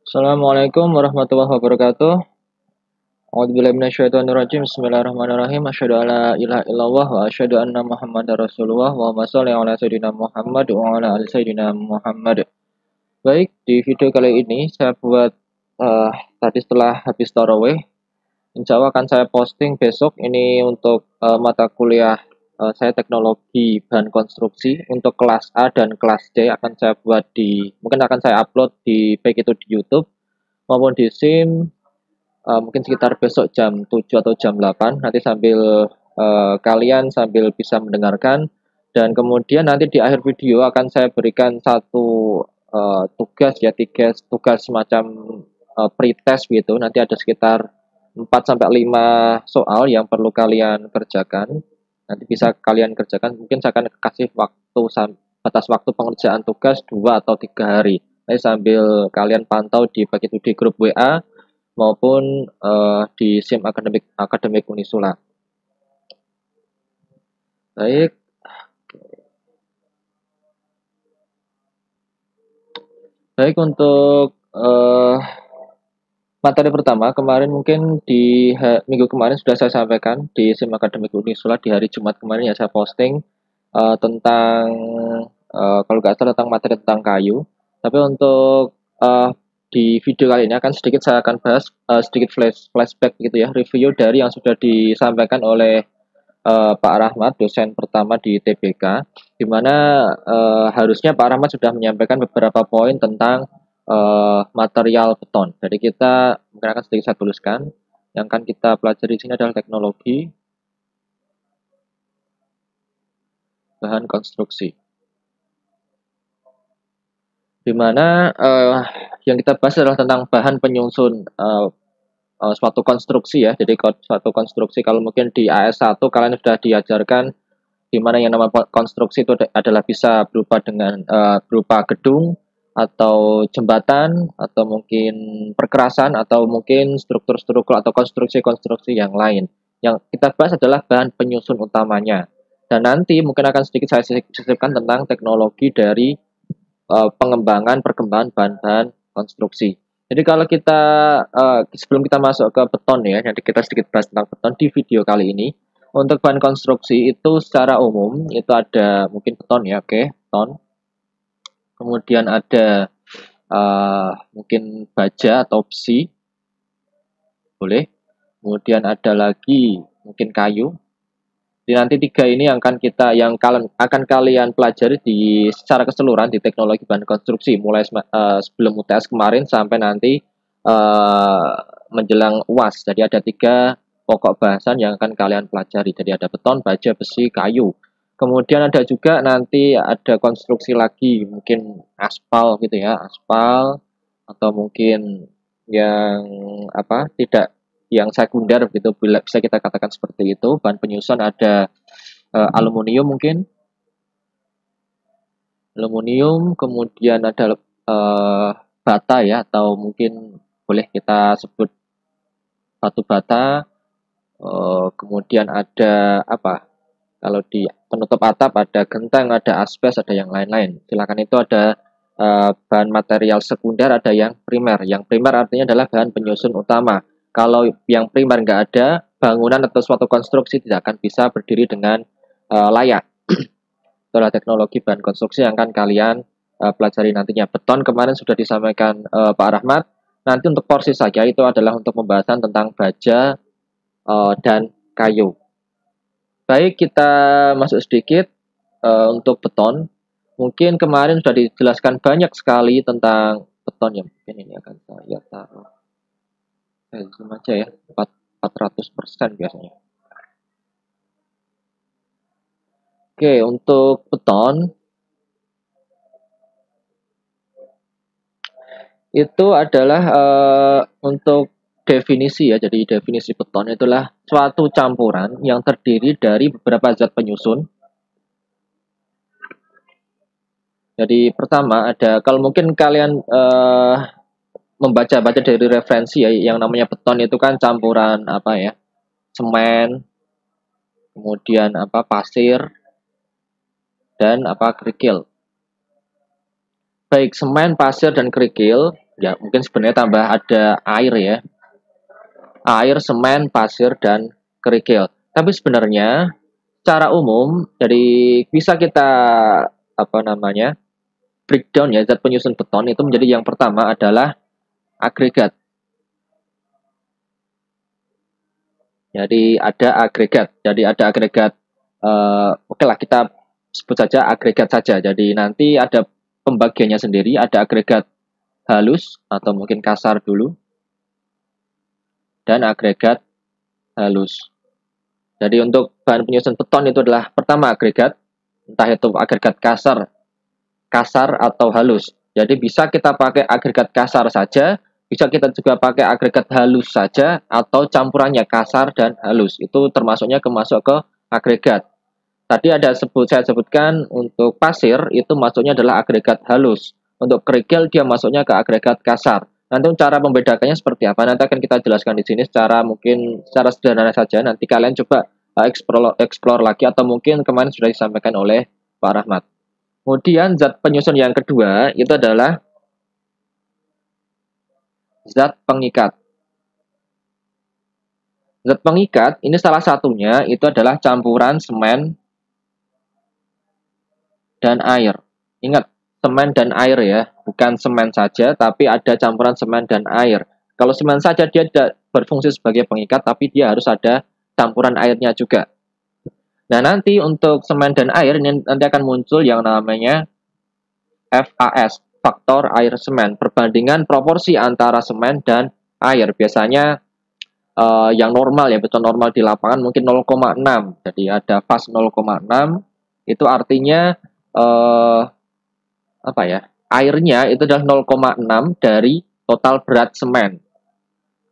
Assalamualaikum warahmatullahi wabarakatuh. A'udzubillahi minasyaitonirrajim. Bismillahirrahmanirrahim. Asyhadu alla ilaha illallah wa asyhadu anna Muhammadar Rasulullah. Wa sholli ala sayyidina Muhammad wa ala ali sayyidina Muhammad. Baik, di video kali ini saya buat tadi setelah habis tarawih. Insya Allah akan saya posting besok ini untuk mata kuliah saya teknologi bahan konstruksi untuk kelas A dan kelas C akan saya buat mungkin akan saya upload baik itu di YouTube maupun di SIM mungkin sekitar besok jam 7 atau jam 8 nanti sambil kalian sambil bisa mendengarkan dan kemudian nanti di akhir video akan saya berikan satu tugas ya tiga tugas semacam pretest gitu nanti ada sekitar 4 sampai 5 soal yang perlu kalian kerjakan nanti bisa kalian kerjakan mungkin saya akan kasih waktu batas waktu pengerjaan tugas 2 atau 3 hari nanti sambil kalian pantau baik itu di grup WA maupun di SIM akademik Unisula. Baik. Baik untuk materi pertama kemarin mungkin minggu kemarin sudah saya sampaikan di SIM akademik Unisula di hari Jumat kemarin ya saya posting tentang kalau nggak salah tentang materi tentang kayu. Tapi untuk di video kali ini saya akan bahas sedikit flashback gitu ya, review dari yang sudah disampaikan oleh Pak Rahmat, dosen pertama di TBK, di mana harusnya Pak Rahmat sudah menyampaikan beberapa poin tentang material beton. Jadi kita mungkin akan sedikit saya tuliskan. Yang akan kita pelajari di sini adalah teknologi bahan konstruksi. Di mana yang kita bahas adalah tentang bahan penyusun suatu konstruksi ya. Jadi suatu konstruksi kalau mungkin di AS1 kalian sudah diajarkan di mana yang namanya konstruksi itu adalah bisa berupa gedung atau jembatan atau mungkin perkerasan atau mungkin struktur-struktur atau konstruksi-konstruksi yang lain. Yang kita bahas adalah bahan penyusun utamanya. Dan nanti mungkin akan sedikit saya sisipkan tentang teknologi dari perkembangan bahan-bahan konstruksi. Jadi kalau kita sebelum kita masuk ke beton ya, nanti kita sedikit bahas tentang beton di video kali ini. Untuk bahan konstruksi itu secara umum itu ada mungkin beton ya, oke, beton. Kemudian ada mungkin baja atau besi, boleh. Kemudian ada lagi mungkin kayu. Jadi nanti tiga ini yang akan kalian pelajari secara keseluruhan di teknologi bahan konstruksi mulai sebelum UTS kemarin sampai nanti menjelang UAS. Jadi ada 3 pokok bahasan yang akan kalian pelajari. Jadi ada beton, baja, besi, kayu. Kemudian ada juga nanti ada konstruksi lagi, mungkin aspal gitu ya, aspal atau mungkin yang tidak yang sekunder gitu bisa kita katakan seperti itu. Bahan penyusun ada aluminium mungkin kemudian ada bata ya atau mungkin boleh kita sebut batu bata kemudian ada kalau di penutup atap ada genteng, ada asbes, ada yang lain-lain. Silakan itu ada bahan material sekunder, ada yang primer. Yang primer artinya adalah bahan penyusun utama. Kalau yang primer nggak ada, bangunan atau suatu konstruksi tidak akan bisa berdiri dengan layak. Itulah teknologi bahan konstruksi yang akan kalian pelajari nantinya. Beton kemarin sudah disampaikan Pak Rahmat. Nanti untuk porsi saja itu adalah untuk pembahasan tentang baja dan kayu. Baik, kita masuk sedikit untuk beton. Mungkin kemarin sudah dijelaskan banyak sekali tentang beton ya. Mungkin ini akan saya taruh zoom aja ya, 400% biasanya. Oke, untuk beton itu adalah untuk definisi ya. Jadi definisi beton itulah suatu campuran yang terdiri dari beberapa zat penyusun. Jadi pertama ada, kalau mungkin kalian membaca-baca dari referensi ya, yang namanya beton itu kan campuran semen, kemudian pasir dan kerikil. Baik semen, pasir dan kerikil Ya, mungkin sebenarnya tambah ada air ya. Air, semen, pasir, dan kerikil. Tapi sebenarnya secara umum dari bisa kita apa namanya breakdown ya zat penyusun beton itu menjadi yang pertama adalah agregat. Jadi ada agregat. Jadi ada agregat. Oke lah kita sebut saja agregat saja. Jadi nanti ada pembagiannya sendiri. Ada agregat halus atau mungkin kasar dulu dan agregat halus. Jadi untuk bahan penyusun beton itu adalah pertama agregat, entah itu agregat kasar, kasar atau halus. Jadi bisa kita pakai agregat kasar saja, bisa kita juga pakai agregat halus saja, atau campurannya kasar dan halus. Itu termasuknya masuk ke agregat. Tadi saya sebutkan untuk pasir itu masuknya adalah agregat halus. Untuk kerikil dia masuknya ke agregat kasar. Nanti cara membedakannya seperti apa? Nanti akan kita jelaskan di sini secara sederhana saja. Nanti kalian coba explore lagi atau mungkin kemarin sudah disampaikan oleh Pak Rahmat. Kemudian zat penyusun yang kedua itu adalah zat pengikat. Zat pengikat ini salah satunya itu adalah campuran semen dan air. Ingat, semen dan air ya, bukan semen saja, tapi ada campuran semen dan air. Kalau semen saja dia tidak berfungsi sebagai pengikat, tapi dia harus ada campuran airnya juga. Nah, nanti untuk semen dan air ini nanti akan muncul yang namanya FAS, faktor air semen, perbandingan proporsi antara semen dan air. Biasanya yang normal ya, beton normal di lapangan mungkin 0,6. Jadi ada FAS 0,6, itu artinya apa ya? Airnya itu adalah 0,6 dari total berat semen.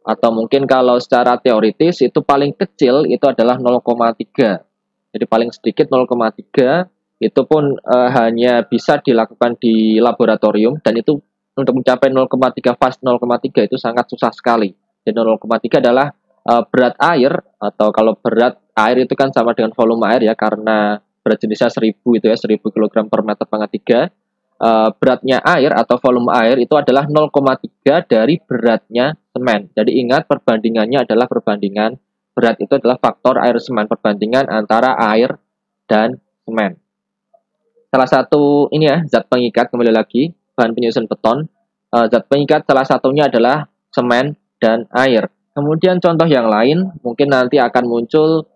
Atau mungkin kalau secara teoritis itu paling kecil itu adalah 0,3. Jadi paling sedikit 0,3 itu pun hanya bisa dilakukan di laboratorium dan itu untuk mencapai 0,3 fast 0,3 itu sangat susah sekali. Jadi 0,3 adalah berat air atau kalau berat air itu kan sama dengan volume air ya karena berat jenisnya 1000 itu ya 1000 kg per meter pangkat 3. Beratnya air atau volume air itu adalah 0,3 dari beratnya semen. Jadi ingat perbandingannya adalah perbandingan berat itu adalah faktor air semen, perbandingan antara air dan semen. Salah satu ini ya zat pengikat, kembali lagi bahan penyusun beton. Zat pengikat salah satunya adalah semen dan air. Kemudian contoh yang lain mungkin nanti akan muncul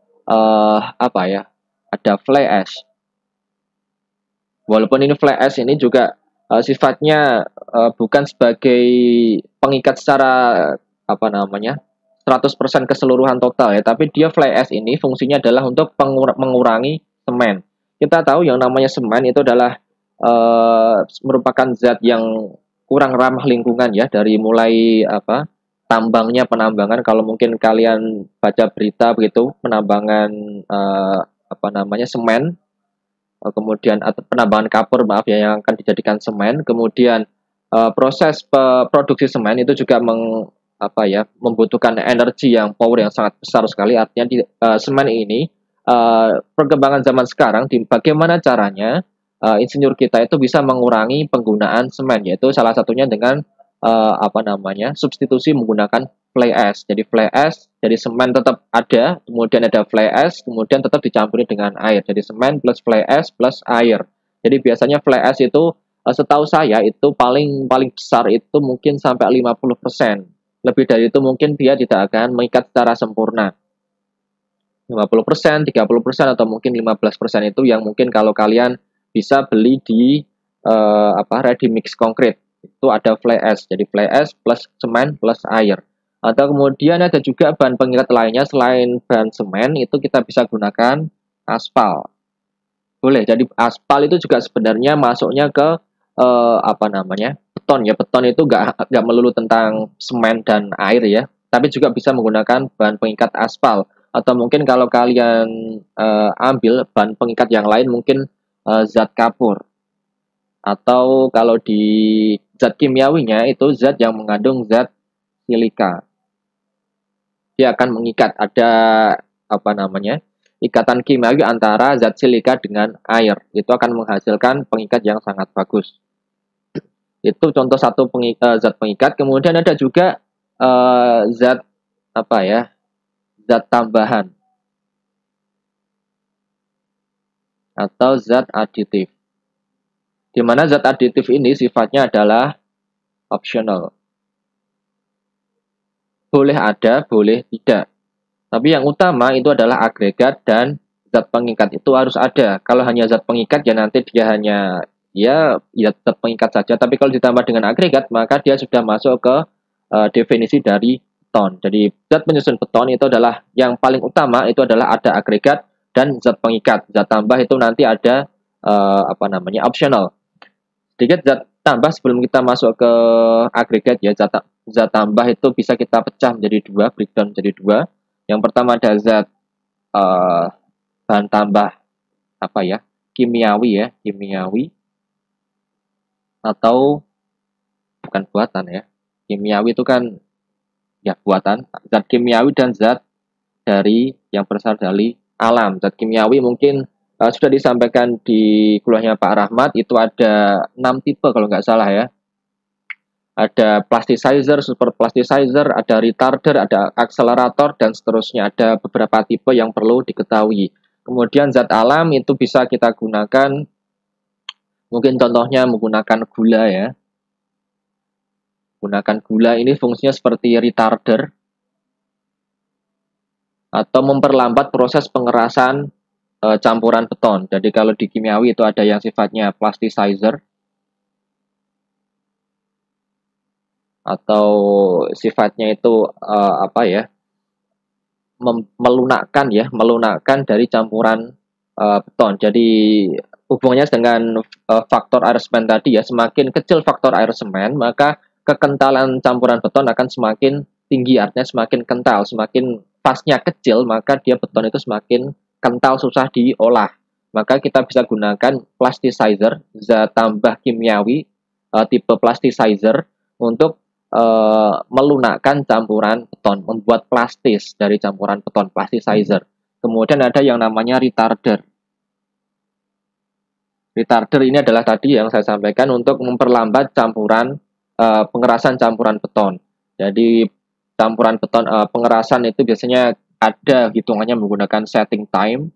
apa ya? Ada fly ash. Walaupun ini fly ash ini juga sifatnya bukan sebagai pengikat secara apa namanya 100% keseluruhan total ya, tapi dia fly ash ini fungsinya adalah untuk mengurangi semen. Kita tahu yang namanya semen itu adalah merupakan zat yang kurang ramah lingkungan ya, dari mulai apa tambangnya, penambangan. Kalau mungkin kalian baca berita begitu, penambangan apa namanya semen, kemudian penambangan kapur maaf ya yang akan dijadikan semen, kemudian proses produksi semen itu juga membutuhkan energi yang power yang sangat besar sekali. Artinya di semen ini perkembangan zaman sekarang di bagaimana caranya insinyur kita itu bisa mengurangi penggunaan semen, yaitu salah satunya dengan substitusi menggunakan fly ash. Jadi fly ash, jadi semen tetap ada, kemudian ada fly ash, kemudian tetap dicampuri dengan air. Jadi semen plus fly ash plus air. Jadi biasanya fly ash itu setahu saya itu paling besar itu mungkin sampai 50%. Lebih dari itu mungkin dia tidak akan mengikat secara sempurna. 50%, 30% atau mungkin 15% itu yang mungkin kalau kalian bisa beli di ready mix konkret. Itu ada fly ash. Jadi fly ash plus semen plus air. Atau kemudian ada juga bahan pengikat lainnya selain bahan semen itu kita bisa gunakan aspal. Boleh. Jadi aspal itu juga sebenarnya masuknya ke beton ya. Beton itu nggak melulu tentang semen dan air ya, tapi juga bisa menggunakan bahan pengikat aspal. Atau mungkin kalau kalian ambil bahan pengikat yang lain mungkin zat kapur. Atau kalau di zat kimiawinya itu zat yang mengandung zat silika. Dia akan mengikat, ada ikatan kimiawi antara zat silika dengan air. Itu akan menghasilkan pengikat yang sangat bagus. Itu contoh satu zat pengikat. Kemudian ada juga zat apa ya? Zat tambahan atau zat aditif. Di mana zat aditif ini sifatnya adalah optional. Boleh ada, boleh tidak. Tapi yang utama itu adalah agregat dan zat pengikat itu harus ada. Kalau hanya zat pengikat ya nanti dia hanya ya zat pengikat saja. Tapi kalau ditambah dengan agregat maka dia sudah masuk ke definisi dari beton. Jadi zat penyusun beton itu adalah yang paling utama itu adalah ada agregat dan zat pengikat. Zat tambah itu nanti ada optional. Sedikit zat tambah sebelum kita masuk ke agregat ya. Zat tambah itu bisa kita pecah menjadi dua, breakdown menjadi dua. Yang pertama ada zat bahan tambah kimiawi atau bukan buatan ya. Kimiawi itu kan ya buatan. Zat kimiawi dan zat dari yang berasal dari alam. Zat kimiawi mungkin sudah disampaikan di kuliahnya Pak Rahmat, itu ada 6 tipe kalau nggak salah ya. Ada plasticizer, super plasticizer, ada retarder, ada akselerator, dan seterusnya. Ada beberapa tipe yang perlu diketahui. Kemudian zat alam itu bisa kita gunakan, mungkin contohnya menggunakan gula ya. Gunakan gula ini fungsinya seperti retarder, atau memperlambat proses pengerasan campuran beton. Jadi kalau di kimiawi itu ada yang sifatnya plasticizer, atau sifatnya itu melunakkan dari campuran beton. Jadi hubungannya dengan faktor air semen tadi ya, semakin kecil faktor air semen maka kekentalan campuran beton akan semakin tinggi, artinya semakin kental. Semakin pasnya kecil maka dia beton itu semakin kental, susah diolah. Maka kita bisa gunakan plasticizer, zat tambah kimiawi tipe plasticizer untuk melunakkan campuran beton, membuat plastis dari campuran beton, plasticizer. Kemudian ada yang namanya retarder. Retarder ini adalah tadi yang saya sampaikan untuk memperlambat pengerasan campuran beton. Jadi campuran beton pengerasan itu biasanya ada hitungannya menggunakan setting time.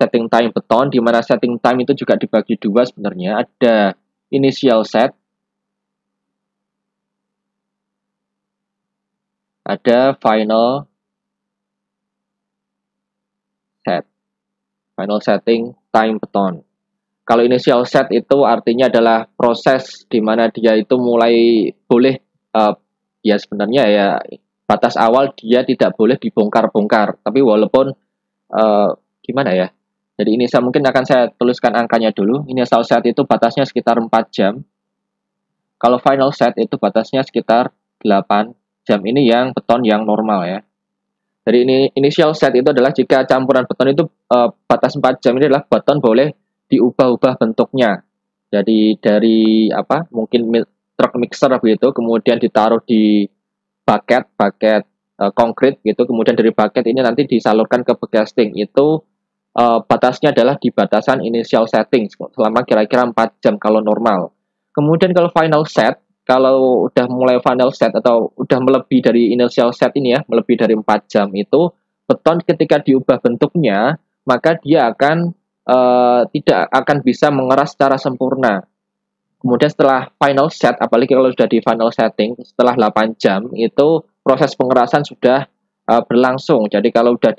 Setting time beton, di mana setting time itu juga dibagi dua sebenarnya. Ada initial set, ada final set, final setting time beton. Kalau initial set itu artinya adalah proses di mana dia itu mulai boleh ya sebenarnya ya batas awal dia tidak boleh dibongkar-bongkar. Tapi walaupun gimana ya? Jadi inisial mungkin akan saya tuliskan angkanya dulu. Initial set itu batasnya sekitar 4 jam. Kalau final set itu batasnya sekitar 8 jam. Ini yang beton yang normal ya. Jadi ini initial set itu adalah jika campuran beton itu batas 4 jam ini adalah beton boleh diubah-ubah bentuknya. Jadi dari mungkin truk mixer begitu, kemudian ditaruh di bucket konkrit gitu, kemudian dari bucket ini nanti disalurkan ke casting. Itu batasnya adalah di batasan initial setting selama kira-kira 4 jam kalau normal. Kemudian kalau final set, kalau udah mulai final set atau udah melebihi dari initial set ini ya, melebihi dari 4 jam itu, beton ketika diubah bentuknya, maka dia akan tidak akan bisa mengeras secara sempurna. Kemudian setelah final set, apalagi kalau sudah di final setting, setelah 8 jam, itu proses pengerasan sudah berlangsung. Jadi kalau sudah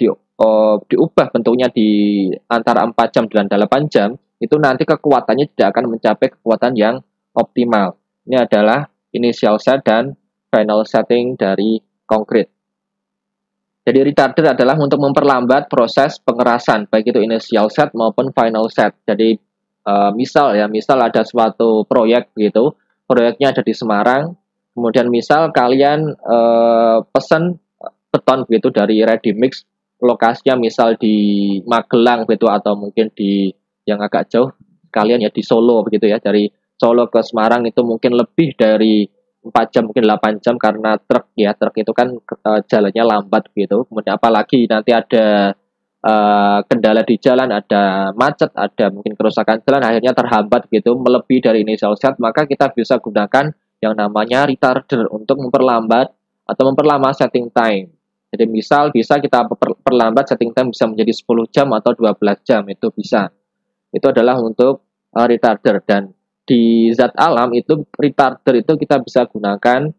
diubah bentuknya di antara 4 jam dan 8 jam, itu nanti kekuatannya tidak akan mencapai kekuatan yang optimal. Ini adalah initial set dan final setting dari konkrit. Jadi retarder adalah untuk memperlambat proses pengerasan, baik itu initial set maupun final set. Jadi misal ada suatu proyek gitu, proyeknya ada di Semarang, kemudian misal kalian pesan beton gitu dari ready mix, lokasinya misal di Magelang gitu, atau mungkin di yang agak jauh kalian ya di Solo begitu ya. Dari Solo ke Semarang itu mungkin lebih dari 4 jam, mungkin 8 jam, karena truk itu kan jalannya lambat gitu. Kemudian apalagi nanti ada kendala di jalan, ada macet, ada mungkin kerusakan jalan, akhirnya terhambat gitu, melebihi dari initial set, maka kita bisa gunakan yang namanya retarder untuk memperlambat atau memperlama setting time. Jadi misal bisa kita perlambat setting time bisa menjadi 10 jam atau 12 jam, itu bisa. Itu adalah untuk retarder. Dan di zat alam itu retarder itu kita bisa gunakan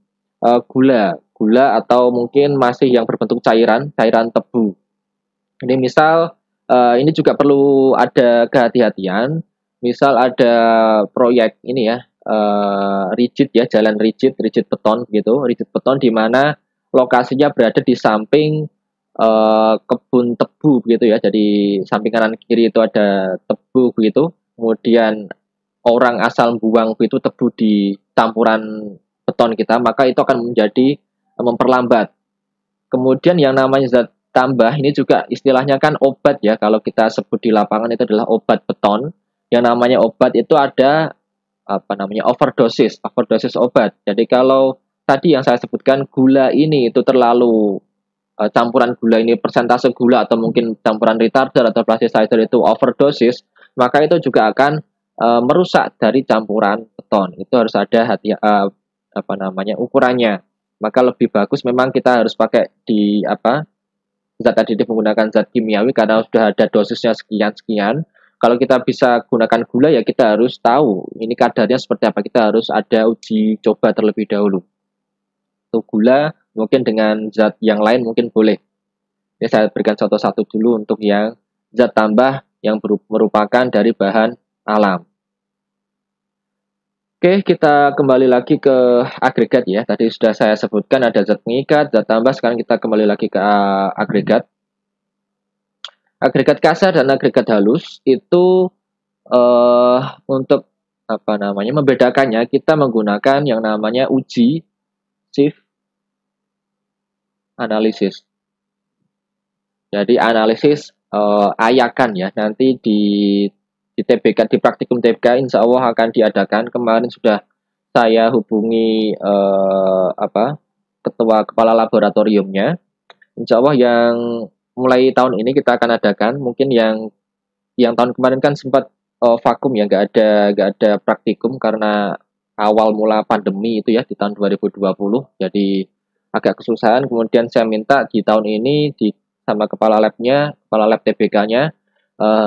gula atau mungkin masih yang berbentuk cairan tebu. Jadi misal ini juga perlu ada kehati-hatian. Misal ada proyek ini ya, rigid ya, jalan rigid beton gitu, rigid beton di mana lokasinya berada di samping kebun tebu gitu ya. Jadi samping kanan kiri itu ada tebu begitu. Kemudian orang asal buang begitu tebu di campuran beton kita, maka itu akan menjadi memperlambat. Kemudian yang namanya zat tambah ini juga istilahnya kan obat ya, kalau kita sebut di lapangan itu adalah obat beton. Yang namanya obat itu ada overdosis obat. Jadi kalau tadi yang saya sebutkan gula ini itu terlalu campuran gula ini, persentase gula atau mungkin campuran retarder atau plasticizer itu overdosis, maka itu juga akan merusak dari campuran beton. Itu harus ada ukurannya. Maka lebih bagus memang kita harus pakai di zat aditif menggunakan zat kimiawi karena sudah ada dosisnya sekian. Kalau kita bisa gunakan gula ya kita harus tahu ini kadarnya seperti apa. Kita harus ada uji coba terlebih dahulu. Untuk gula mungkin dengan zat yang lain mungkin boleh. Ini saya berikan contoh satu dulu untuk yang zat tambah yang merupakan dari bahan alam. Oke, kita kembali lagi ke agregat ya. Tadi sudah saya sebutkan ada zat pengikat, zat tambah. Sekarang kita kembali lagi ke agregat. Agregat kasar dan agregat halus itu untuk membedakannya kita menggunakan yang namanya uji shift analisis. Jadi analisis ayakan ya. Nanti di TBK, di praktikum TBK insya Allah akan diadakan. Kemarin sudah saya hubungi ketua kepala laboratoriumnya. Insya Allah yang mulai tahun ini kita akan adakan. Mungkin yang tahun kemarin kan sempat vakum ya, nggak ada praktikum karena awal mula pandemi itu ya di tahun 2020. Jadi agak kesusahan. Kemudian saya minta di tahun ini sama kepala lab TBK-nya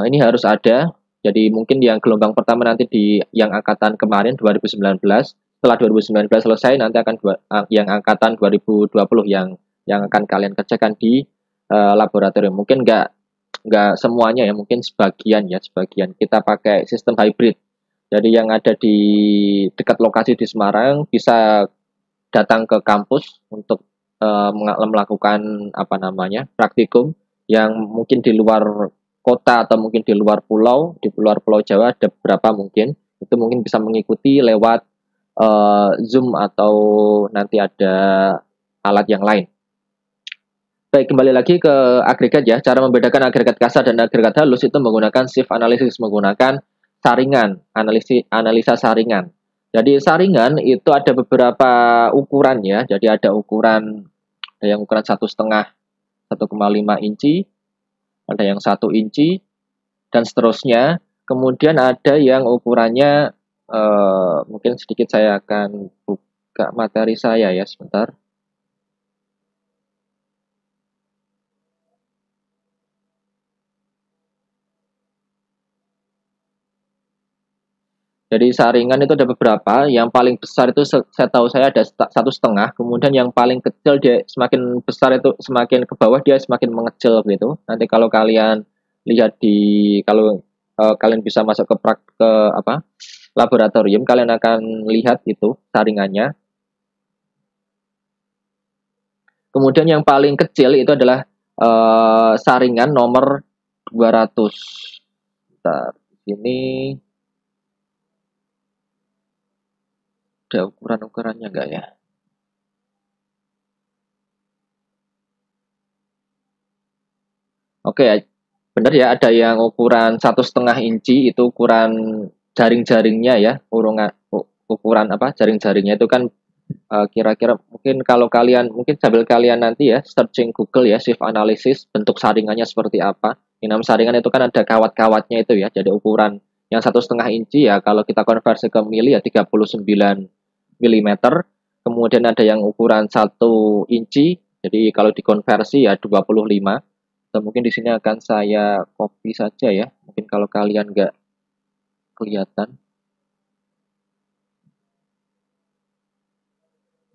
ini harus ada. Jadi mungkin yang gelombang pertama nanti di yang angkatan kemarin 2019, setelah 2019 selesai nanti akan yang angkatan 2020 yang akan kalian kerjakan di laboratorium. Mungkin nggak semuanya ya, mungkin sebagian kita pakai sistem hybrid. Jadi yang ada di dekat lokasi di Semarang bisa datang ke kampus untuk melakukan praktikum. Yang mungkin di luar kota atau mungkin di luar pulau Jawa ada berapa mungkin itu mungkin bisa mengikuti lewat Zoom atau nanti ada alat yang lain. Baik, kembali lagi ke agregat ya. Cara membedakan agregat kasar dan agregat halus itu menggunakan shift analysis, menggunakan saringan, analisa saringan. Jadi saringan itu ada beberapa ukuran ya. Jadi ada yang ukuran 1,5, 1,5 inci, ada yang 1 inci, dan seterusnya. Kemudian ada yang ukurannya, mungkin sedikit saya akan buka materi saya ya, sebentar. Jadi saringan itu ada beberapa, yang paling besar itu saya tahu saya ada 1,5, kemudian yang paling kecil dia semakin besar itu semakin ke bawah dia semakin mengecil gitu. Nanti kalau kalian lihat kalau kalian bisa masuk ke laboratorium, kalian akan lihat itu saringannya. Kemudian yang paling kecil itu adalah saringan nomor 200. Bentar, ini ada ukuran-ukurannya enggak ya? Oke ya, benar ya, ada yang ukuran 1,5 inci itu ukuran jaring-jaringnya ya, ukuran jaring-jaringnya itu kan kira-kira mungkin kalau kalian mungkin sambil kalian nanti ya searching Google ya shift analysis bentuk saringannya seperti apa, Enam saringan itu kan ada kawat-kawatnya itu ya. Jadi ukuran yang 1,5 inci ya, kalau kita konversi ke mili ya 39 milimeter. Kemudian ada yang ukuran 1 inci. Jadi kalau dikonversi ya 25. Atau mungkin di sini akan saya copy saja ya. Mungkin kalau kalian nggak kelihatan.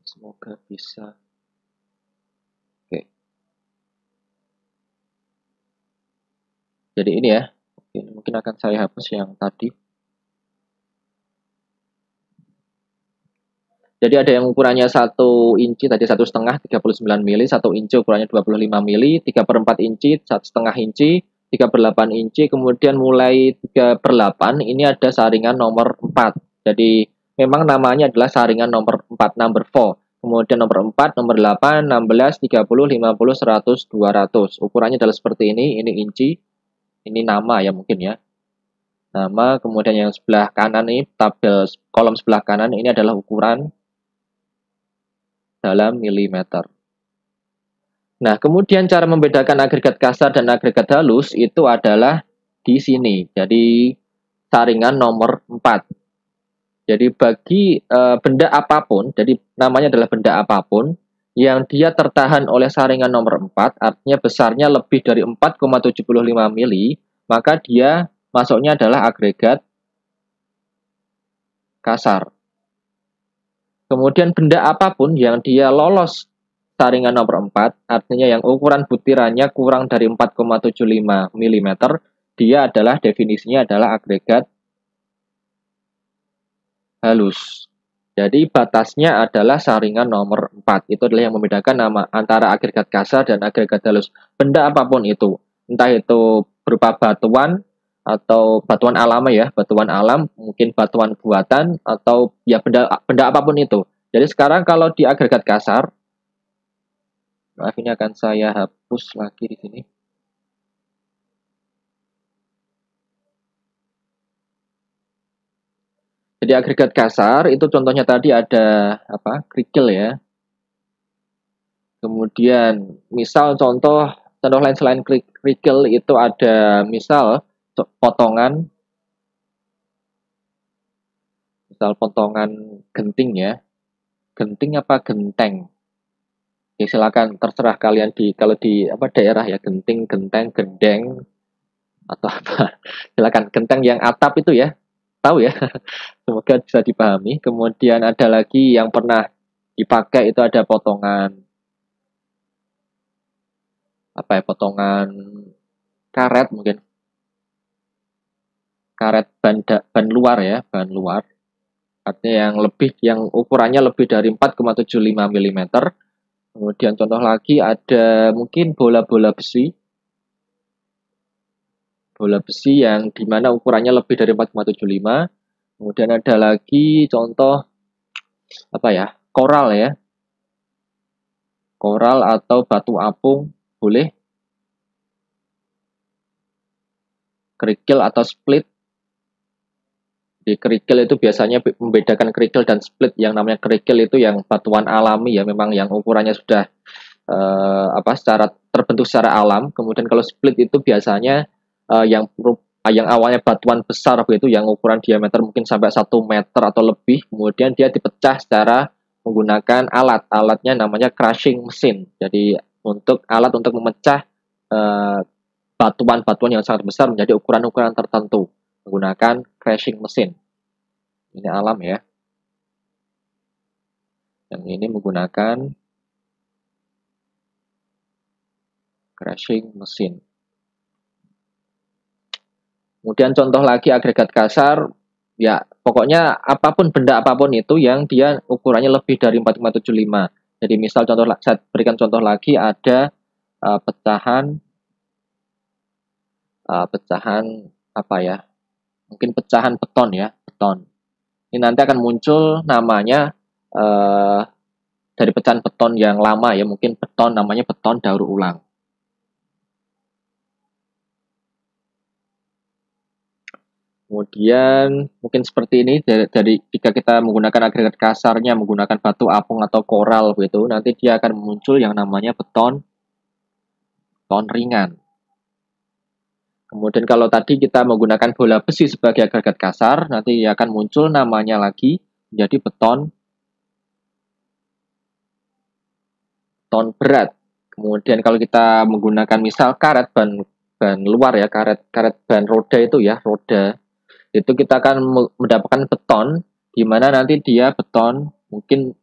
Semoga bisa. Oke. Jadi ini ya. Oke, mungkin akan saya hapus yang tadi. Jadi ada yang ukurannya 1 inci, tadi 1,5, 39 mili, 1 inci ukurannya 25 mili, 3/4 inci, 1,5 inci, 3/8 inci, kemudian mulai 3/8 ini ada saringan nomor 4. Jadi memang namanya adalah saringan nomor 4, number 4. Kemudian nomor 4, nomor 8, 16, 30, 50, 100, 200. Ukurannya adalah seperti ini inci, ini nama ya mungkin ya. Nama, kemudian yang sebelah kanan ini, tabel kolom sebelah kanan ini adalah ukuran dalam milimeter. Nah, kemudian cara membedakan agregat kasar dan agregat halus itu adalah di sini. Jadi saringan nomor 4. Jadi bagi benda apapun, jadi namanya adalah benda apapun yang dia tertahan oleh saringan nomor 4, artinya besarnya lebih dari 4,75 mili, maka dia masuknya adalah agregat kasar. Kemudian benda apapun yang dia lolos saringan nomor 4, artinya yang ukuran butirannya kurang dari 4,75 mm, dia adalah definisinya adalah agregat halus. Jadi batasnya adalah saringan nomor 4. Itu adalah yang membedakan nama antara agregat kasar dan agregat halus. Benda apapun itu, entah itu berupa batuan atau batuan alam ya, batuan alam, mungkin batuan buatan atau ya benda apapun itu. Jadi sekarang kalau di agregat kasar, maaf ini akan saya hapus lagi di sini. Jadi agregat kasar itu contohnya tadi ada kerikil ya. Kemudian misal contoh lain selain kerikil itu ada misal potongan, misal potongan genting ya. Genting apa genteng? Ya silakan terserah kalian kalau di daerah ya, genting, genteng, gendeng atau apa. Silakan, genteng yang atap itu ya. Tahu ya. Semoga bisa dipahami. Kemudian ada lagi yang pernah dipakai itu ada potongan potongan karet mungkin. Karet ban luar ya, ban luar. Artinya yang ukurannya lebih dari 4,75 mm. Kemudian contoh lagi ada mungkin bola-bola besi. Bola besi yang dimana ukurannya lebih dari 4,75. Kemudian ada lagi contoh koral ya. Koral atau batu apung boleh. Kerikil atau split. Di kerikil itu biasanya membedakan kerikil dan split. Yang namanya kerikil itu yang batuan alami ya, memang yang ukurannya sudah secara terbentuk secara alam. Kemudian kalau split itu biasanya yang awalnya batuan besar begitu, yang ukuran diameter mungkin sampai 1 meter atau lebih, kemudian dia dipecah secara menggunakan alatnya namanya crushing mesin. Jadi alat untuk memecah batuan-batuan yang sangat besar menjadi ukuran-ukuran tertentu menggunakan crushing mesin. Ini alam ya. Yang ini menggunakan crushing mesin. Kemudian contoh lagi agregat kasar, ya pokoknya benda apapun itu yang dia ukurannya lebih dari 4,75. Jadi misal saya berikan contoh lagi ada pecahan mungkin pecahan beton ya, beton. Ini nanti akan muncul namanya dari pecahan beton yang lama ya, mungkin namanya beton daur ulang. Kemudian mungkin seperti ini dari jika kita menggunakan agregat kasarnya menggunakan batu apung atau koral begitu, nanti dia akan muncul yang namanya beton ringan. Kemudian kalau tadi kita menggunakan bola besi sebagai agregat kasar, nanti akan muncul namanya lagi menjadi beton berat. Kemudian kalau kita menggunakan misal karet ban luar ya, karet ban roda itu ya, roda. Itu kita akan mendapatkan beton di mana nanti dia beton mungkin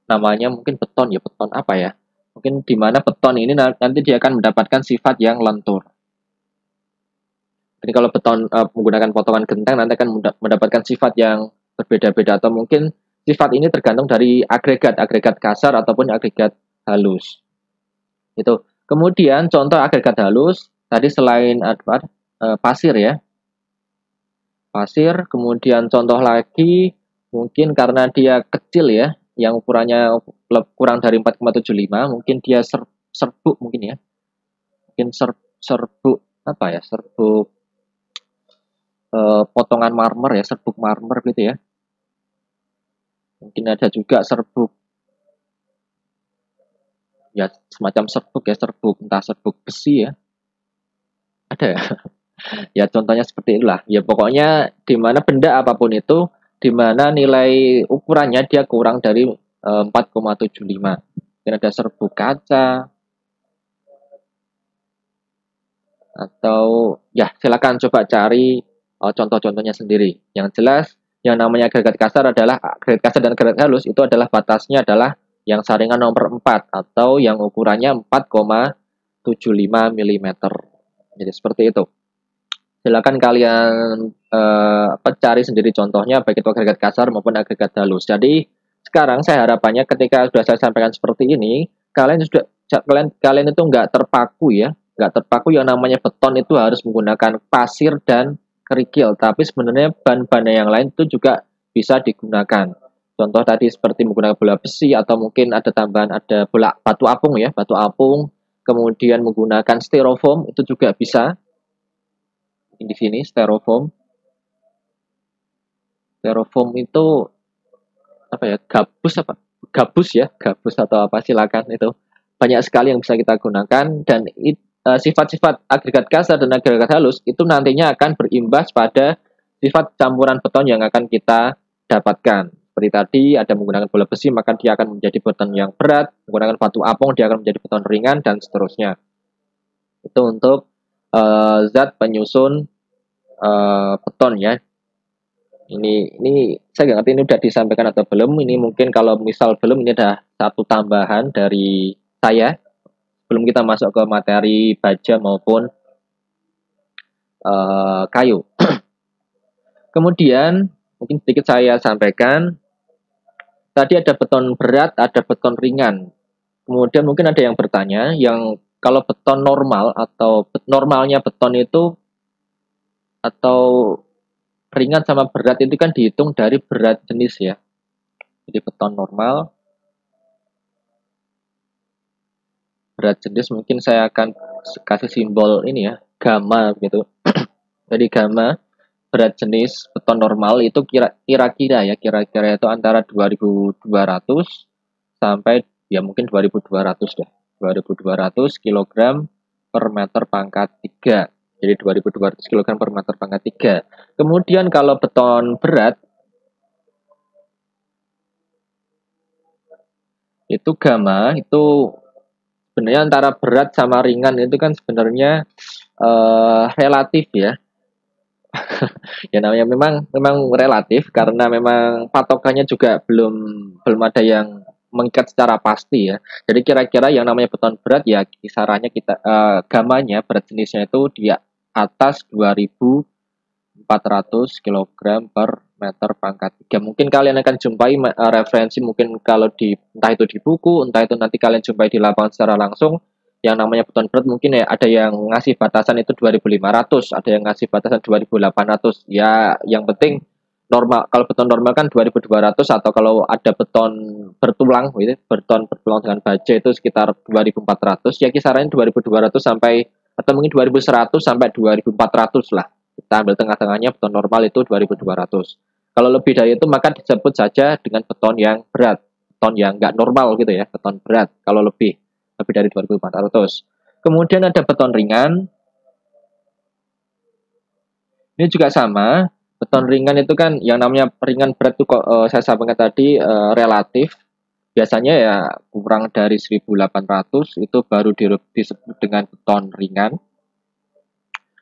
namanya mungkin beton ya, beton apa ya? Mungkin di mana beton ini nanti dia akan mendapatkan sifat yang lentur. Jadi kalau beton menggunakan potongan genteng nanti akan mendapatkan sifat yang berbeda-beda atau mungkin sifat ini tergantung dari agregat kasar ataupun agregat halus. Itu. Kemudian contoh agregat halus tadi selain pasir ya. Pasir, kemudian contoh lagi mungkin karena dia kecil ya, yang ukurannya kurang dari 4,75, mungkin dia serbuk mungkin ya. Mungkin serbuk apa ya? Serbuk potongan marmer ya, serbuk marmer gitu ya. Mungkin ada juga serbuk ya, semacam serbuk ya, serbuk entah serbuk besi ya. Ada ya. Ya contohnya seperti itulah. Ya pokoknya di mana benda apapun itu di mana nilai ukurannya dia kurang dari 4,75. Mungkin ada serbuk kaca atau ya silakan coba cari contoh-contohnya sendiri. Yang jelas yang namanya agregat kasar adalah agregat kasar dan agregat halus itu adalah batasnya adalah yang saringan nomor 4 atau yang ukurannya 4,75 mm. Jadi seperti itu. Silakan kalian cari sendiri contohnya baik itu agregat kasar maupun agregat halus. Jadi sekarang saya harapannya ketika sudah saya sampaikan seperti ini, kalian itu nggak terpaku ya, nggak terpaku yang namanya beton itu harus menggunakan pasir dan kerikil, tapi sebenarnya bahan-bahan yang lain itu juga bisa digunakan. Contoh tadi seperti menggunakan bola besi atau mungkin ada tambahan ada bola batu apung ya, batu apung, kemudian menggunakan styrofoam itu juga bisa. Di sini styrofoam itu apa ya, gabus atau apa silakan, itu banyak sekali yang bisa kita gunakan dan sifat-sifat agregat kasar dan agregat halus itu nantinya akan berimbas pada sifat campuran beton yang akan kita dapatkan. Seperti tadi ada menggunakan bola besi maka dia akan menjadi beton yang berat, menggunakan batu apung dia akan menjadi beton ringan dan seterusnya. Itu untuk zat penyusun beton ya. Ini saya nggak ngerti ini udah disampaikan atau belum. Ini mungkin kalau misal belum, ini ada satu tambahan dari saya sebelum kita masuk ke materi baja maupun kayu. Kemudian mungkin sedikit saya sampaikan. Tadi ada beton berat, ada beton ringan. Kemudian mungkin ada yang bertanya, yang kalau beton normal atau normalnya beton itu atau ringan sama berat itu kan dihitung dari berat jenis ya. Jadi beton normal, berat jenis mungkin saya akan kasih simbol ini ya, gamma gitu. Jadi gamma berat jenis beton normal itu kira-kira itu antara 2200 sampai ya mungkin 2200 deh. 2200 kg per meter pangkat 3. Jadi 2200 kg per meter pangkat 3. Kemudian kalau beton berat itu gamma itu sebenarnya antara berat sama ringan itu kan sebenarnya relatif ya. Ya namanya memang relatif karena memang patokannya juga belum ada yang mengikat secara pasti ya. Jadi kira-kira yang namanya beton berat ya kisarannya kita gamanya berat jenisnya itu di atas 2400 kg per meter pangkat 3. Mungkin kalian akan jumpai referensi mungkin kalau di entah itu di buku, entah itu nanti kalian jumpai di lapangan secara langsung. Yang namanya beton berat mungkin ya ada yang ngasih batasan itu 2500, ada yang ngasih batasan 2800. Ya yang penting normal, kalau beton normal kan 2200 atau kalau ada beton bertulang gitu, beton bertulang dengan baja itu sekitar 2400. Ya kisarannya 2200 sampai atau mungkin 2100 sampai 2400 lah. Kita ambil tengah-tengahnya beton normal itu 2200. Kalau lebih dari itu maka disebut saja dengan beton yang berat, beton yang nggak normal gitu ya, beton berat kalau lebih dari 2400. Kemudian ada beton ringan. Ini juga sama, beton ringan itu kan yang namanya ringan berat itu kok saya sampaikan tadi relatif. Biasanya ya kurang dari 1.800 itu baru disebut dengan beton ringan.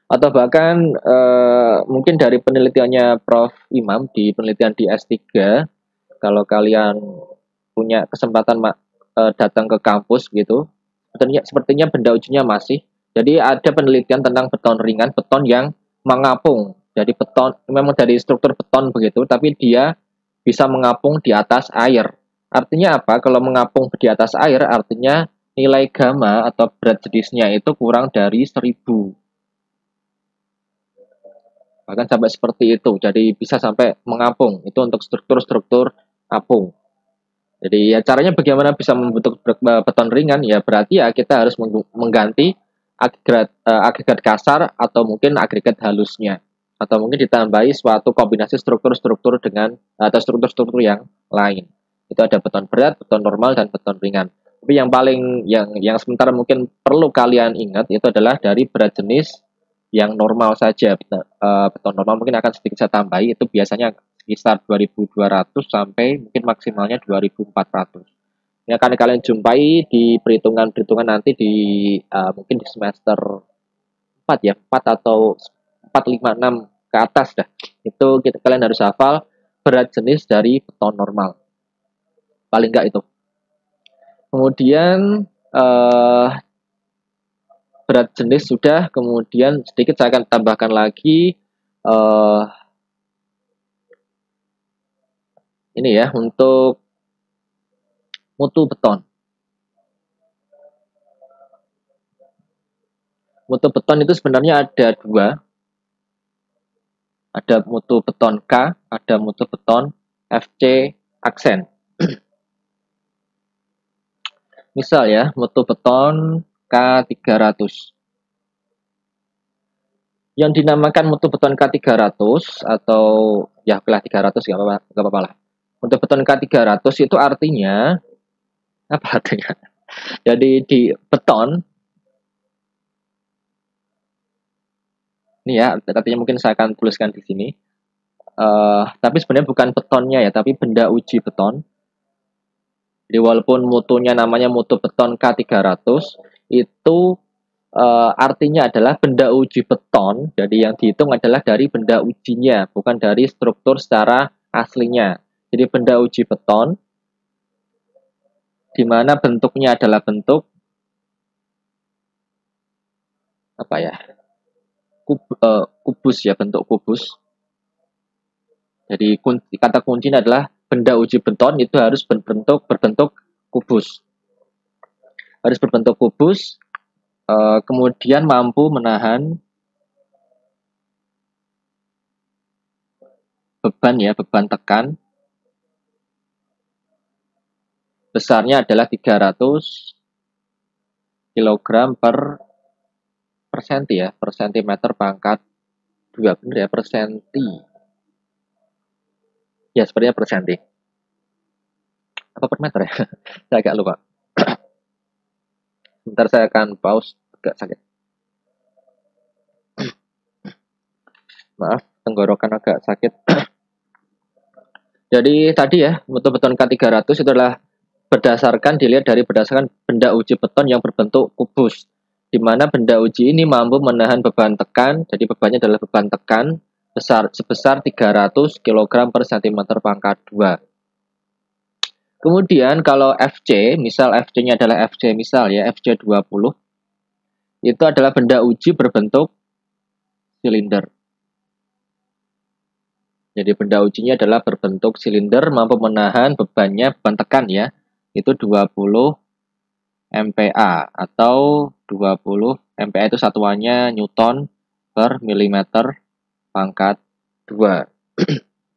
Atau bahkan mungkin dari penelitiannya Prof. Imam di penelitian di S3, kalau kalian punya kesempatan datang ke kampus gitu, sepertinya benda ujinya masih. Jadi ada penelitian tentang beton ringan, beton yang mengapung. Jadi beton memang dari struktur beton begitu, tapi dia bisa mengapung di atas air. Artinya apa? Kalau mengapung di atas air, artinya nilai gamma atau berat jenisnya itu kurang dari 1.000. Bahkan sampai seperti itu. Jadi bisa sampai mengapung. Itu untuk struktur-struktur apung. Jadi ya caranya bagaimana bisa membentuk beton ringan, ya berarti ya kita harus mengganti agregat kasar atau mungkin agregat halusnya, atau mungkin ditambahi suatu kombinasi struktur-struktur dengan atau struktur-struktur yang lain. Itu ada beton berat, beton normal, dan beton ringan. Tapi yang paling yang sementara mungkin perlu kalian ingat itu adalah dari berat jenis yang normal saja. Beton normal mungkin akan sedikit saya tambahi, itu biasanya sekitar 2.200 sampai mungkin maksimalnya 2.400. Ini akan kalian jumpai di perhitungan-perhitungan nanti di mungkin di semester 4 ya, 4 atau 4, 5, 6 ke atas dah. Itu kalian harus hafal berat jenis dari beton normal. Paling enggak itu. Kemudian berat jenis sudah, kemudian sedikit saya akan tambahkan lagi ini ya, untuk mutu beton. Mutu beton itu sebenarnya ada dua. Ada mutu beton K, ada mutu beton FC aksen. Misal ya, mutu beton K300. Yang dinamakan mutu beton K300 atau ya kelah 300 nggak apa-apa lah. Mutu beton K300 itu artinya apa artinya? Jadi di beton ini ya, artinya mungkin saya akan tuliskan di sini. Tapi sebenarnya bukan betonnya ya, tapi benda uji beton. Jadi walaupun mutunya namanya mutu beton K300, itu artinya adalah benda uji beton. Jadi yang dihitung adalah dari benda ujinya, bukan dari struktur secara aslinya. Jadi benda uji beton, di mana bentuknya adalah bentuk apa ya? Kubus ya, bentuk kubus. Jadi kata kuncinya adalah benda uji beton itu harus berbentuk kubus. Harus berbentuk kubus, kemudian mampu menahan beban ya, beban tekan. Besarnya adalah 300 kg per senti ya, per sentimeter pangkat 2, benar ya, per senti. Ya, sepertinya per senti. Apa per meter ya? Saya agak lupa. Sebentar saya akan pause, agak sakit. Maaf, tenggorokan agak sakit. Jadi tadi ya, mutu beton K300 itu adalah berdasarkan benda uji beton yang berbentuk kubus, di mana benda uji ini mampu menahan beban tekan. Jadi bebannya adalah beban tekan sebesar 300 kg per cm pangkat 2. Kemudian kalau FC, misal FC-nya adalah FC misal ya, FC20, itu adalah benda uji berbentuk silinder. Jadi benda ujinya adalah berbentuk silinder, mampu menahan beban tekan ya, itu 20 MPa atau 20 MPa itu satuannya Newton per milimeter pangkat 2.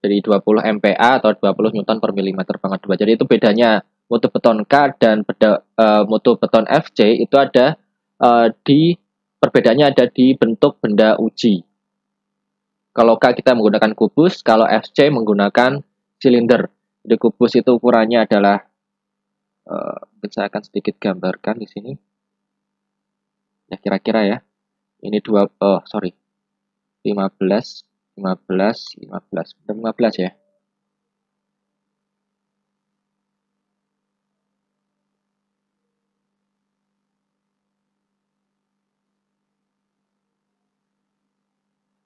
Jadi 20 MPa atau 20 Newton per milimeter pangkat 2. Jadi itu bedanya mutu beton K dan mutu beton FC itu ada perbedaannya ada di bentuk benda uji. Kalau K kita menggunakan kubus, kalau FC menggunakan silinder. Jadi kubus itu ukurannya adalah saya akan sedikit gambarkan di sini. Ya kira-kira ya. Ini 15 15, 15, 15 ya.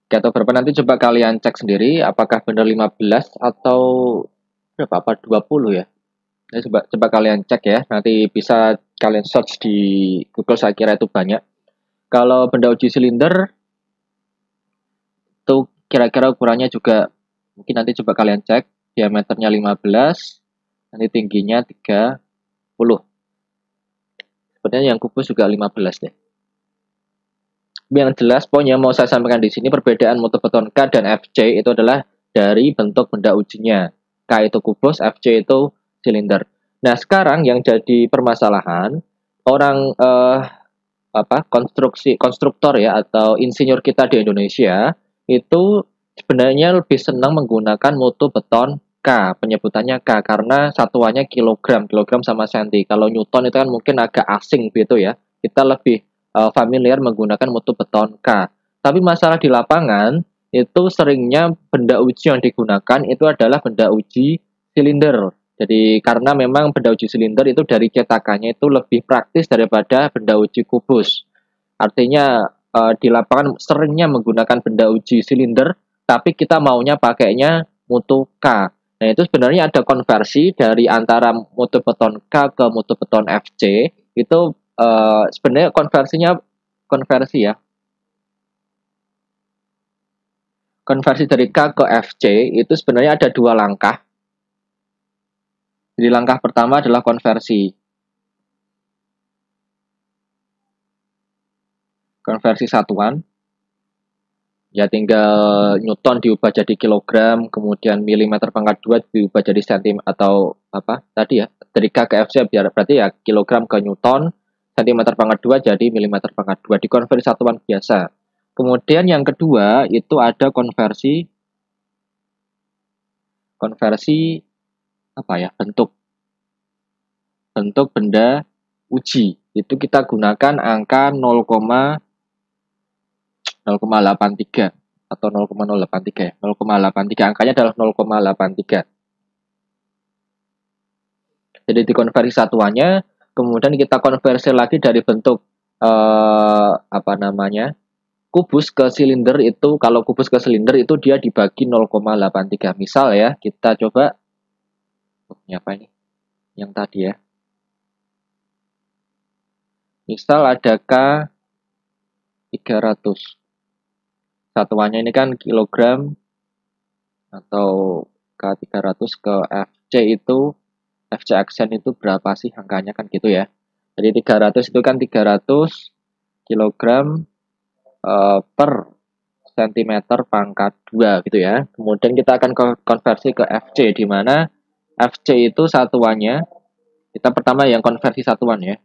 Oke, atau berapa nanti coba kalian cek sendiri apakah benar 15 atau berapa, apa 20 ya. Nah, coba kalian cek ya, nanti bisa kalian search di Google, saya kira itu banyak. Kalau benda uji silinder itu kira-kira ukurannya juga mungkin nanti coba kalian cek, diameternya 15, nanti tingginya 30. Sebenarnya yang kubus juga 15 deh. Yang jelas poin yang mau saya sampaikan di sini, perbedaan mutu beton K dan FC itu adalah dari bentuk benda ujinya. K itu kubus, FC itu silinder. Nah, sekarang yang jadi permasalahan, orang konstruktor ya atau insinyur kita di Indonesia itu sebenarnya lebih senang menggunakan mutu beton K, penyebutannya K karena satuannya kilogram, kilogram sama senti. Kalau Newton itu kan mungkin agak asing gitu ya. Kita lebih familiar menggunakan mutu beton K. Tapi masalah di lapangan itu seringnya benda uji yang digunakan itu adalah benda uji silinder. Jadi karena memang benda uji silinder itu dari cetakannya itu lebih praktis daripada benda uji kubus. Artinya di lapangan seringnya menggunakan benda uji silinder, tapi kita maunya pakainya mutu K. Nah, itu sebenarnya ada konversi dari antara mutu beton K ke mutu beton FC. Itu sebenarnya konversi ya. Konversi dari K ke FC itu sebenarnya ada dua langkah. Jadi langkah pertama adalah konversi satuan. Ya tinggal Newton diubah jadi kilogram, kemudian milimeter pangkat 2 diubah jadi cm atau apa tadi ya, dari K ke FC biar berarti ya kilogram ke Newton, centimeter pangkat 2 jadi milimeter pangkat 2 dikonversi satuan biasa. Kemudian yang kedua itu ada konversi konversi apa ya, bentuk bentuk benda uji. Itu kita gunakan angka 0,083 atau 0,083 ya. 0,83 angkanya adalah 0,83. Jadi dikonversi satuannya, kemudian kita konversi lagi dari bentuk apa namanya? Kubus ke silinder itu, kalau kubus ke silinder itu dia dibagi 0,83. Misal ya, kita coba ini apa ini? Yang tadi ya. Misal ada K 300. Satuannya ini kan kilogram atau K 300 ke FC itu FC aksen itu berapa sih angkanya kan gitu ya. Jadi 300 itu kan 300 kilogram per sentimeter pangkat 2 gitu ya. Kemudian kita akan konversi ke FC di mana FC itu satuannya, kita pertama yang konversi satuan ya.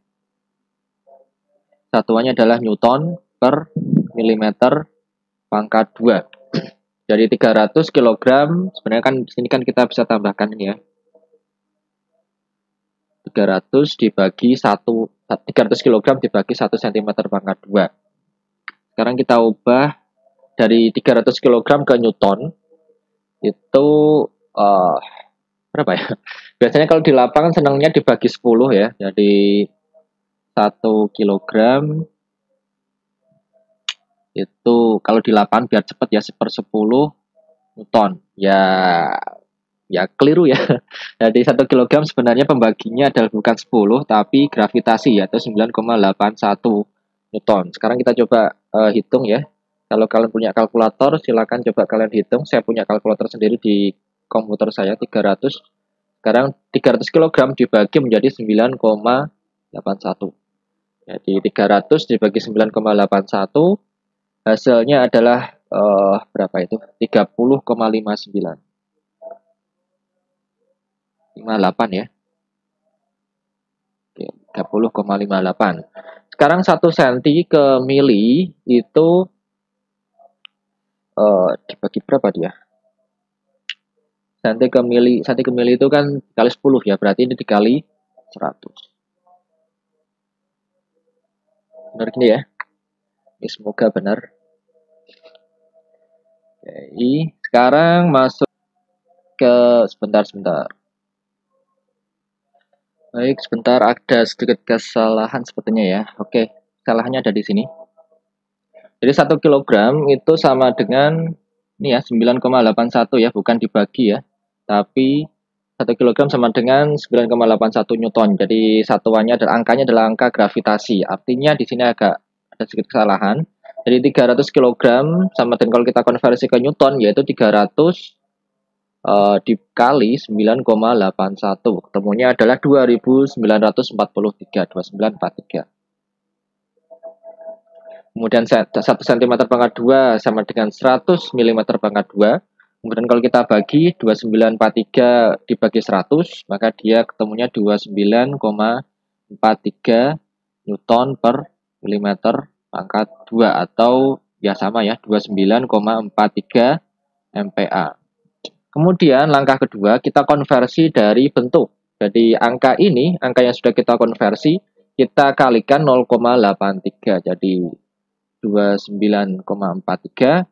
Satuannya adalah Newton per milimeter pangkat 2. Jadi 300 kilogram, sebenarnya kan sini kan kita bisa tambahkan ini ya. 300 dibagi 300 kilogram dibagi 1 cm pangkat 2. Sekarang kita ubah dari 300 kilogram ke Newton. Itu uh, berapa ya? Biasanya kalau di lapangan senangnya dibagi 10 ya. Jadi 1 kilogram itu kalau di lapangan biar cepat ya 1/10 Newton. Ya keliru ya. Jadi 1 kilogram sebenarnya pembaginya adalah bukan 10 tapi gravitasi atau 9,81 Newton. Sekarang kita coba hitung ya. Kalau kalian punya kalkulator silakan coba kalian hitung. Saya punya kalkulator sendiri di komputer saya 300. Sekarang 300 kilogram dibagi menjadi 9,81. Jadi 300 dibagi 9,81 hasilnya adalah berapa itu? 30,59. 58 ya. Oke, 30,58. Sekarang 1 cm ke mili itu dibagi berapa dia? Cm ke mili itu kan kali 10 ya, berarti ini dikali 100. Benar gini ya? Ini semoga benar. Oke, sekarang masuk ke sebentar. Baik, sebentar ada sedikit kesalahan sepertinya ya. Oke, salahnya ada di sini. Jadi 1 kilogram itu sama dengan ini ya 9,81 ya, bukan dibagi ya. Tapi 1 kilogram sama dengan 9,81 Newton. Jadi satuannya dan angkanya adalah angka gravitasi. Artinya di sini agak ada sedikit kesalahan. Jadi 300 kilogram sama dengan kalau kita konversi ke Newton yaitu 300 dikali 9,81. Ketemunya adalah 2943, 2943. Kemudian 1 cm pangkat 2 sama dengan 100 mm pangkat 2. Kemudian kalau kita bagi 2943 dibagi 100, maka dia ketemunya 29,43 Newton per milimeter pangkat 2 atau ya sama ya 29,43 MPa. Kemudian langkah kedua kita konversi dari bentuk. Jadi angka ini, angka yang sudah kita konversi, kita kalikan 0,83. Jadi 29,43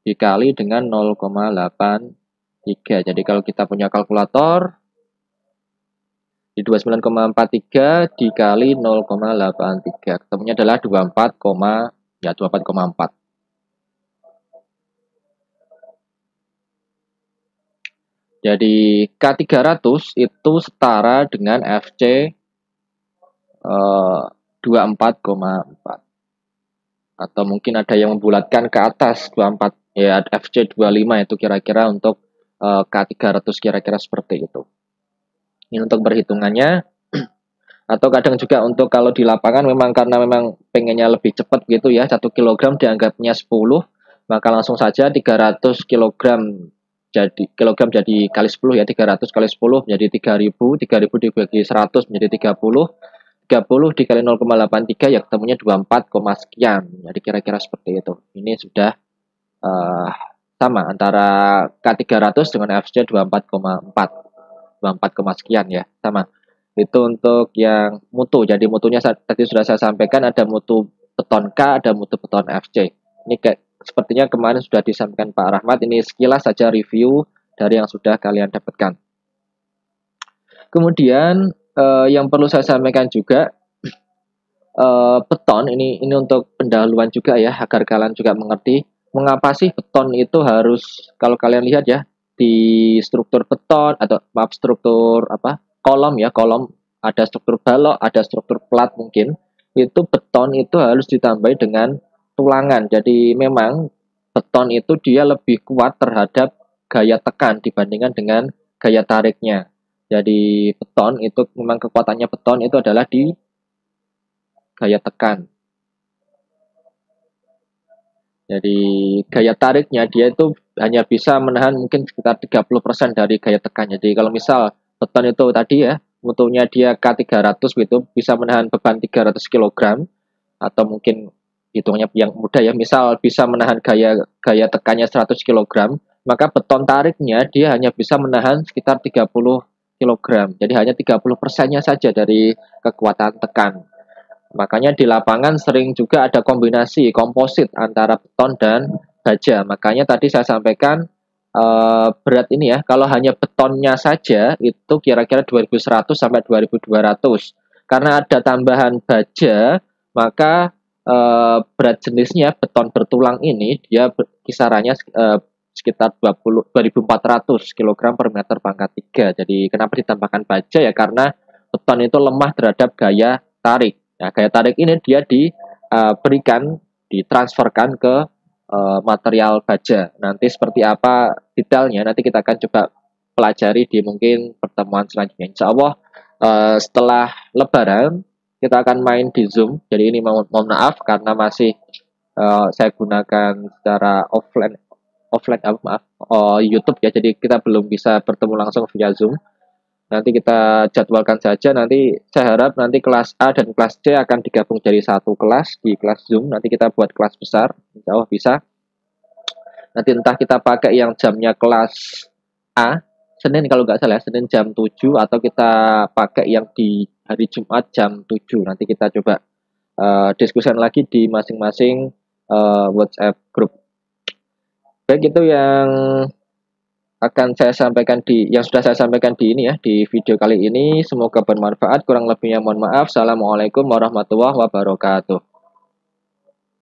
dikali dengan 0,83. Jadi kalau kita punya kalkulator, di 29,43 dikali 0,83. Ketemunya adalah 24,4. Jadi K300 itu setara dengan FC 24,4. Atau mungkin ada yang membulatkan ke atas 24 ya FC 25 itu kira-kira untuk K300 kira-kira seperti itu. Ini untuk perhitungannya. Atau kadang juga untuk kalau di lapangan memang karena memang pengennya lebih cepat gitu ya, 1 kilogram dianggapnya 10, maka langsung saja 300 kilogram jadi kali 10 ya, 300 kali 10 menjadi 3000, 3000 dibagi 100 menjadi 30, 30 dikali 0,83 ya ketemunya 24, sekian. Jadi kira-kira seperti itu. Ini sudah uh, sama antara K300 dengan FC 24,4. 24, sekian ya, sama. Itu untuk yang mutu. Jadi mutunya tadi sudah saya sampaikan, ada mutu beton K, ada mutu beton FC. Ini sepertinya kemarin sudah disampaikan Pak Rahmat. Ini sekilas saja review dari yang sudah kalian dapatkan. Kemudian yang perlu saya sampaikan juga, beton ini untuk pendahuluan juga ya, agar kalian juga mengerti mengapa sih beton itu harus, kalau kalian lihat ya di struktur beton atau maaf struktur apa kolom ya, kolom ada struktur balok, ada struktur plat mungkin, itu beton itu harus ditambahi dengan tulangan. Jadi memang beton itu dia lebih kuat terhadap gaya tekan dibandingkan dengan gaya tariknya. Jadi beton itu memang kekuatannya beton itu adalah di gaya tekan. Jadi gaya tariknya dia itu hanya bisa menahan mungkin sekitar 30% dari gaya tekan. Jadi kalau misal beton itu tadi ya, mutunya dia K300 gitu, bisa menahan beban 300 kg atau mungkin hitungnya yang mudah ya, misal bisa menahan gaya tekannya 100 kg, maka beton tariknya dia hanya bisa menahan sekitar 30 kg. Jadi hanya 30%-nya saja dari kekuatan tekan. Makanya di lapangan sering juga ada kombinasi komposit antara beton dan baja. Makanya tadi saya sampaikan berat ini ya, kalau hanya betonnya saja itu kira-kira 2100 sampai 2200. Karena ada tambahan baja, maka berat jenisnya beton bertulang ini dia kisarannya sekitar 2400 kg per meter pangkat 3. Jadi kenapa ditambahkan baja ya, karena beton itu lemah terhadap gaya tarik. Nah, gaya tarik ini dia diberikan, ditransferkan ke material baja. Nanti seperti apa detailnya, nanti kita akan coba pelajari di mungkin pertemuan selanjutnya. Insya Allah setelah Lebaran kita akan main di Zoom. Jadi ini mohon maaf karena masih saya gunakan secara offline YouTube ya. Jadi kita belum bisa bertemu langsung via Zoom. Nanti kita jadwalkan saja, nanti saya harap nanti kelas A dan kelas C akan digabung jadi satu kelas di kelas Zoom. Nanti kita buat kelas besar, insya Allah bisa. Nanti entah kita pakai yang jamnya kelas A, Senin kalau nggak salah, Senin jam 7, atau kita pakai yang di hari Jumat jam 7. Nanti kita coba diskusikan lagi di masing-masing WhatsApp grup. Baik, itu yang sudah saya sampaikan di ini ya, di video kali ini. Semoga bermanfaat. Kurang lebihnya mohon maaf. Assalamualaikum warahmatullahi wabarakatuh.